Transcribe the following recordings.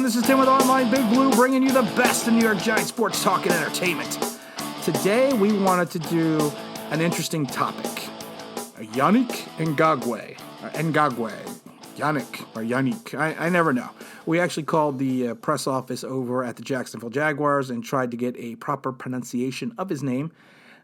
This is Tim with Online Big Blue, bringing you the best in New York Giants sports talk and entertainment. Today, we wanted to do an interesting topic. Yannick Ngakoue. Yannick. I never know. We actually called the press office over at the Jacksonville Jaguars and tried to get a proper pronunciation of his name.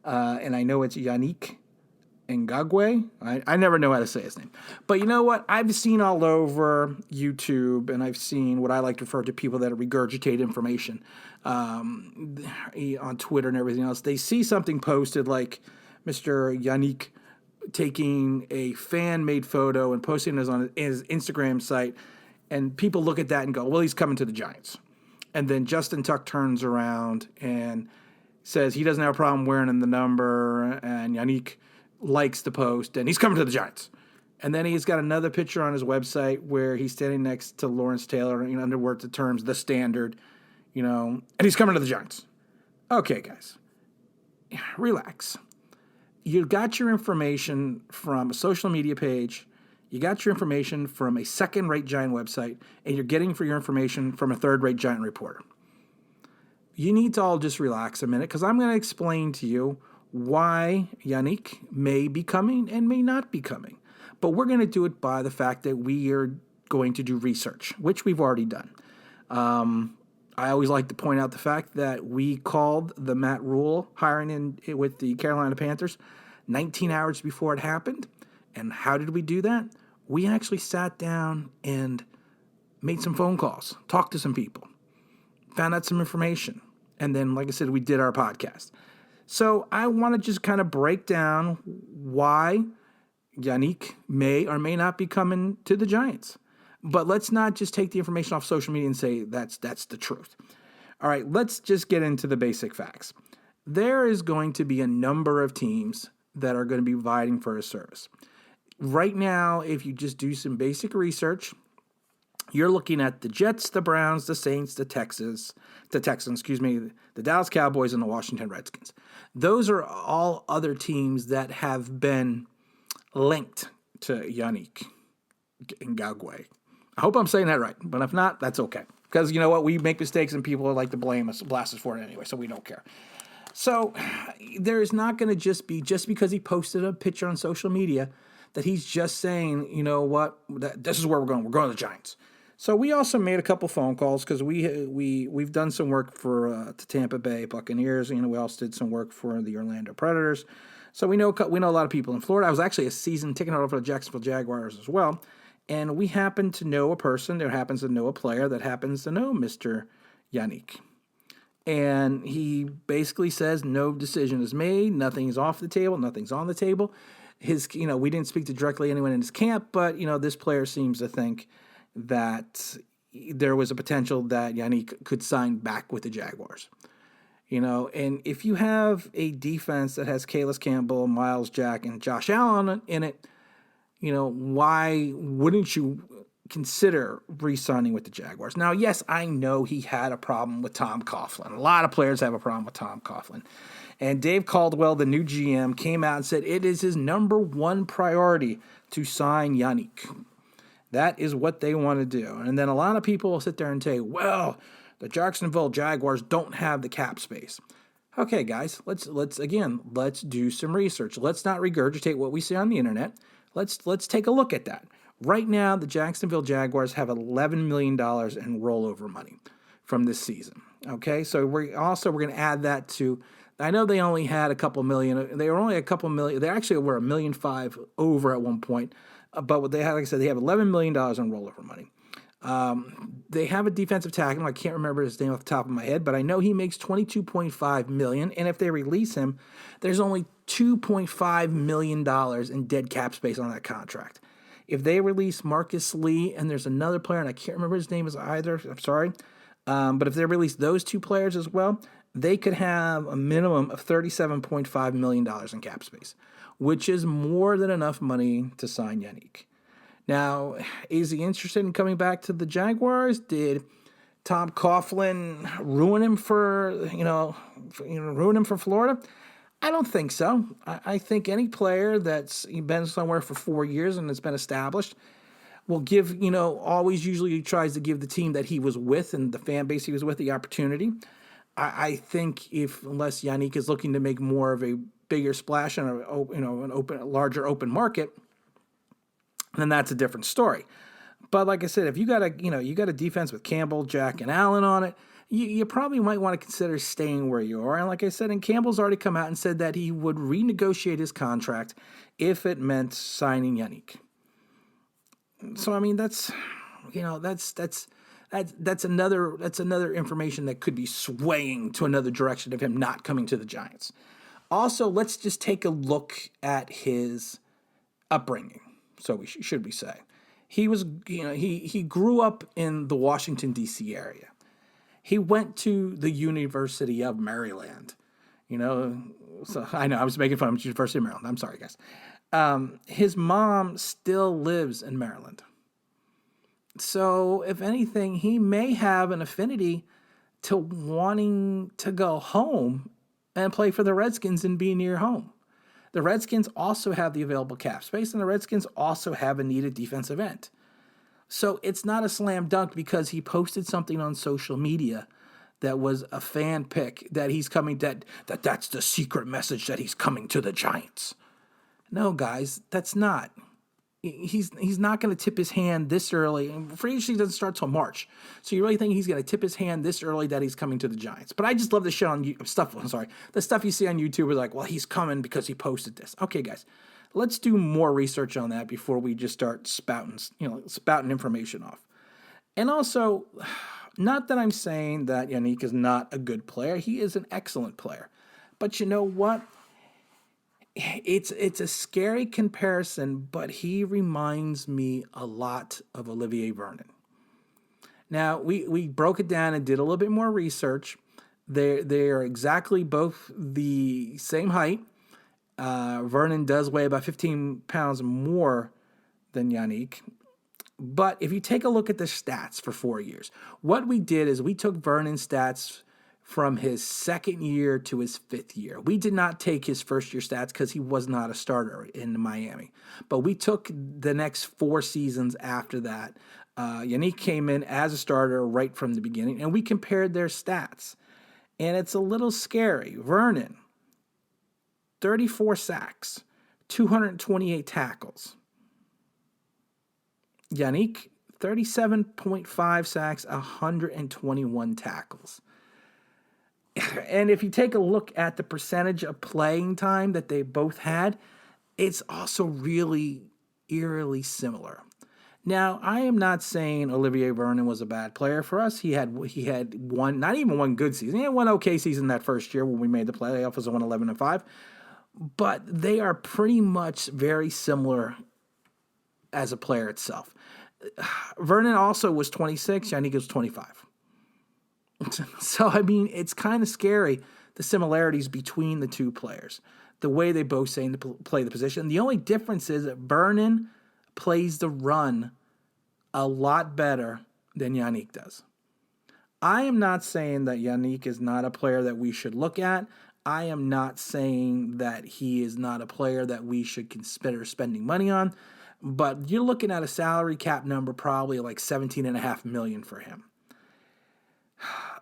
And I know it's Yannick Ngakoue. I never know how to say his name. But you know what? I've seen all over YouTube, and I've seen what I like to refer to people that regurgitate information on Twitter and everything else. They see something posted like Mr. Yannick taking a fan-made photo and posting it on his Instagram site, and people look at that and go, well, he's coming to the Giants. And then Justin Tuck turns around and says he doesn't have a problem wearing the number, and Yannick likes the post, and he's coming to the Giants. And then he's got another picture on his website where he's standing next to Lawrence Taylor, under words the terms, the standard, and he's coming to the Giants. Okay, guys, relax. You got your information from a social media page. You got your information from a second-rate Giant website, and you're getting for your information from a third-rate Giant reporter. You need to all just relax a minute, because I'm going to explain to you why Yannick may be coming and may not be coming. But we're going to do it by the fact that we are going to do research, which we've already done. I always like to point out the fact that we called the Matt Rule hiring in with the Carolina Panthers 19 hours before it happened. And how did we do that? We actually sat down and made some phone calls, talked to some people, found out some information. And then, like I said, we did our podcast. So I want to just kind of break down why Yannick may or may not be coming to the Giants. But let's not just take the information off social media and say that's the truth. All right, let's just get into the basic facts. There is going to be a number of teams that are going to be vying for his service. Right now, if you just do some basic research, you're looking at the Jets, the Browns, the Saints, the Texans, the Dallas Cowboys, and the Washington Redskins. Those are all other teams that have been linked to Yannick Ngakoue. I hope I'm saying that right, but if not, that's okay. Because you know what? We make mistakes and people like to blame us, blast us for it anyway, so we don't care. So there's not going to just because he posted a picture on social media that he's just saying, you know what, this is where we're going. We're going to the Giants. So we also made a couple phone calls because we've done some work for the Tampa Bay Buccaneers. We also did some work for the Orlando Predators. So we know a lot of people in Florida. I was actually a season ticket holder for the Jacksonville Jaguars as well. And we happen to know a person that happens to know a player that happens to know Mr. Yannick. And he basically says no decision is made, nothing's off the table, nothing's on the table. We didn't speak to directly anyone in his camp, but this player seems to think that there was a potential that Yannick could sign back with the Jaguars. And if you have a defense that has Calais Campbell, Miles Jack, and Josh Allen in it, why wouldn't you consider re-signing with the Jaguars? Now, yes, I know he had a problem with Tom Coughlin. A lot of players have a problem with Tom Coughlin. And Dave Caldwell, the new GM, came out and said it is his number one priority to sign Yannick. That is what they want to do. And then a lot of people will sit there and say, well, the Jacksonville Jaguars don't have the cap space. Okay, guys, let's do some research. Let's not regurgitate what we see on the internet. Let's take a look at that. Right now, the Jacksonville Jaguars have $11 million in rollover money from this season. Okay, so we're going to add that to. I know they only had a couple million. They were only a couple million. They actually were $1.5 million over at one point. But what they have, like I said, they have $11 million in rollover money. They have a defensive tackle. I can't remember his name off the top of my head, but I know he makes $22.5 million. And if they release him, there's only $2.5 million in dead cap space on that contract. If they release Marcus Lee and there's another player, and I can't remember his name either, I'm sorry. But if they release those two players as well, they could have a minimum of $37.5 million in cap space, which is more than enough money to sign Yannick. Now, is he interested in coming back to the Jaguars? Did Tom Coughlin ruin him for Florida? I don't think so. I think any player that's been somewhere for 4 years and has been established will give, always usually tries to give the team that he was with and the fan base he was with the opportunity. I think unless Yannick is looking to make more of a bigger splash on a larger open market, then that's a different story. But like I said, if you got a defense with Campbell, Jack, and Allen on it, you probably might want to consider staying where you are. And like I said, and Campbell's already come out and said that he would renegotiate his contract if it meant signing Yannick. So I mean, that's another information that could be swaying to another direction of him not coming to the Giants. Also, let's just take a look at his upbringing. So should we say he was, he grew up in the Washington D.C. area. He went to the University of Maryland. So I know I was making fun of University of Maryland. I'm sorry, guys. His mom still lives in Maryland. So if anything, he may have an affinity to wanting to go home and play for the Redskins and be near home. The Redskins also have the available cap space, and the Redskins also have a needed defensive end. So it's not a slam dunk because he posted something on social media that was a fan pick that he's coming, that's the secret message that he's coming to the Giants. No, guys, that's not. He's not going to tip his hand this early. Free agency doesn't start till March. So you really think he's going to tip his hand this early that he's coming to the Giants? But I just love the shit on stuff. I'm sorry. The stuff you see on YouTube is like, well, he's coming because he posted this. Okay, guys, let's do more research on that before we just start spouting information off. And also, not that I'm saying that Yannick is not a good player. He is an excellent player. But you know what? It's a scary comparison, but he reminds me a lot of Olivier Vernon. Now, we broke it down and did a little bit more research. They are exactly both the same height. Vernon does weigh about 15 pounds more than Yannick. But if you take a look at the stats for 4 years, what we did is we took Vernon's stats from his second year to his fifth year. We did not take his first year stats because he was not a starter in Miami. But we took the next 4 seasons after that. Yannick came in as a starter right from the beginning, and we compared their stats. And it's a little scary. Vernon, 34 sacks, 228 tackles. Yannick, 37.5 sacks, 121 tackles. And if you take a look at the percentage of playing time that they both had, it's also really eerily similar. Now, I am not saying Olivier Vernon was a bad player for us. He had one, not even one good season. He had one okay season that first year when we made the playoffs as a 1-11-5. But they are pretty much very similar as a player itself. Vernon also was 26. Yannick was 25. So, I mean, it's kind of scary, the similarities between the two players, the way they both seem to play the position. The only difference is that Vernon plays the run a lot better than Yannick does. I am not saying that Yannick is not a player that we should look at. I am not saying that he is not a player that we should consider spending money on. But you're looking at a salary cap number probably like $17.5 million for him.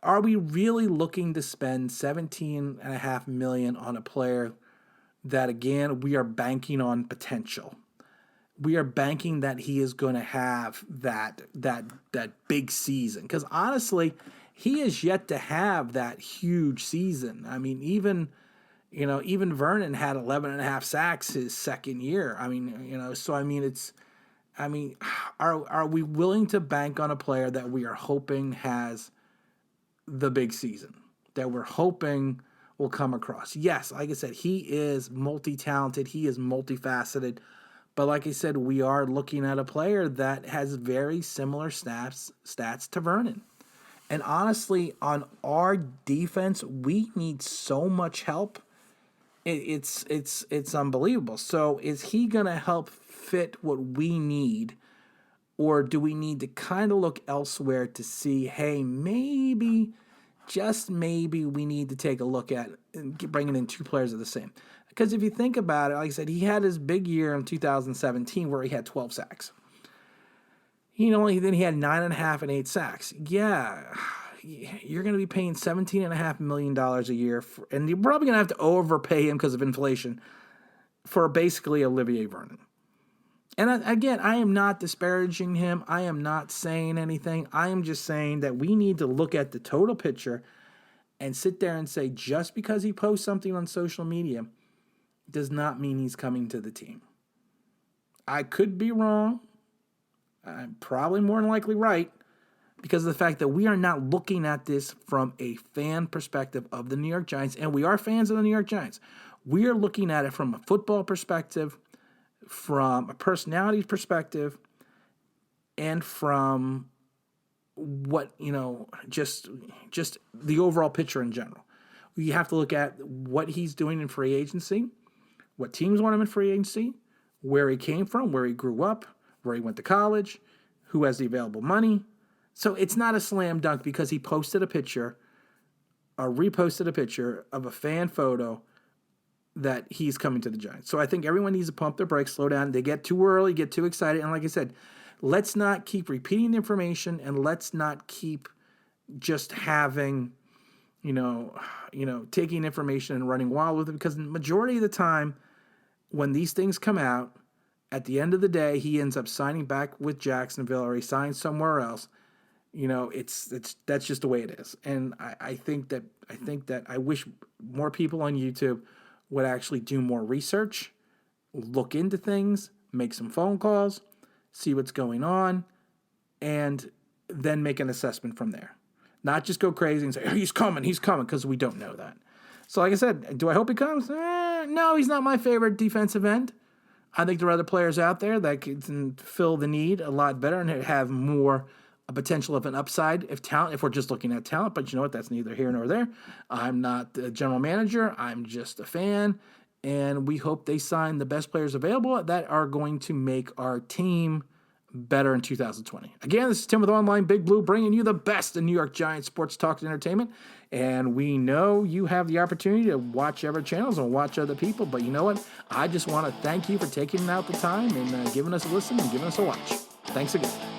Are we really looking to spend $17.5 million on a player that, again, we are banking on potential? We are banking that he is going to have that big season. Because honestly, he is yet to have that huge season. I mean, even Vernon had 11.5 sacks his second year. I mean, so I mean, are we willing to bank on a player that we are hoping has the big season, that we're hoping will come across? Yes, like I said, he is multi-talented, he is multifaceted, but like I said, we are looking at a player that has very similar stats to Vernon. And honestly, on our defense, we need so much help. It's unbelievable. So is he going to help fit what we need? Or do we need to kind of look elsewhere to see, hey, maybe, just maybe, we need to take a look at bringing in 2 players of the same? Because if you think about it, like I said, he had his big year in 2017 where he had 12 sacks. he had 9.5 and 8 sacks. Yeah, you're going to be paying $17.5 million a year, and you're probably going to have to overpay him because of inflation for basically Olivier Vernon. And again, I am not disparaging him. I am not saying anything. I am just saying that we need to look at the total picture and sit there and say, just because he posts something on social media does not mean he's coming to the team. I could be wrong. I'm probably more than likely right, because of the fact that we are not looking at this from a fan perspective of the New York Giants, and we are fans of the New York Giants. We are looking at it from a football perspective, from a personality perspective, and from what, just the overall picture in general. We have to look at what he's doing in free agency, what teams want him in free agency, where he came from, where he grew up, where he went to college, who has the available money. So it's not a slam dunk because he posted a picture or reposted a picture of a fan photo that he's coming to the Giants. So I think everyone needs to pump their brakes, slow down. They get too early, get too excited. And like I said, let's not keep repeating the information, and let's not keep just having, taking information and running wild with it, because the majority of the time when these things come out, at the end of the day, he ends up signing back with Jacksonville or he signs somewhere else. That's just the way it is. And I think that I wish more people on YouTube would actually do more research, look into things, make some phone calls, see what's going on, and then make an assessment from there. Not just go crazy and say, oh, he's coming, because we don't know that. So like I said, do I hope he comes? No, he's not my favorite defensive end. I think there are other players out there that can fill the need a lot better and have more a potential of an upside if we're just looking at talent. But you know what? That's neither here nor there. I'm not the general manager. I'm just a fan. And we hope they sign the best players available that are going to make our team better in 2020. Again, this is Tim with Online Big Blue, bringing you the best in New York Giants sports talk and entertainment. And we know you have the opportunity to watch other channels and watch other people. But you know what? I just want to thank you for taking out the time and giving us a listen and giving us a watch. Thanks again.